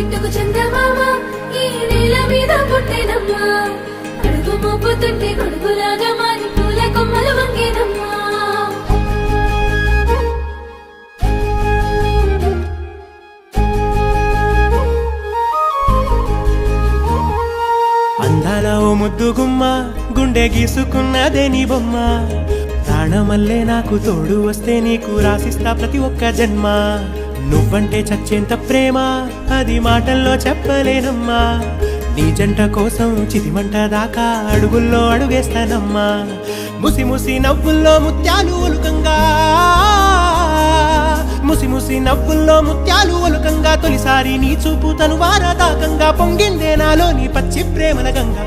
చెట్టుకు చందమామ ఈ నేల మీద పుట్టేనమ్మా అడుగు మోపుతుంటే గొడుగులాగా మారి పూల కొమ్మలు వంగేనమ్మా అందాల ఓ ముద్దు గుమ్మ గుండె గీసుకున్నదే నీ బొమ్మ ప్రాణమల్లే నాకు తోడు వస్తే నీకు రాసిస్తా ప్రతి ఒక్క జన్మ నువ్వంటే చచ్చేంత ప్రేమ అది మాటల్లో చెప్పలేనమ్మా నీ జంట కోసం చితిమంట దాకా అడుగుల్లో అడుగేస్తానమ్మా ముసి ముసి నవ్వుల్లో ముత్యాలు ఒలుకంగా ముసి ముసి నవ్వుల్లో ముత్యాలు ఒలుకంగా తొలిసారి నీ చూపు తను వారదాకంగా పొంగిందే నాలో నీ పచ్చి ప్రేమల గంగా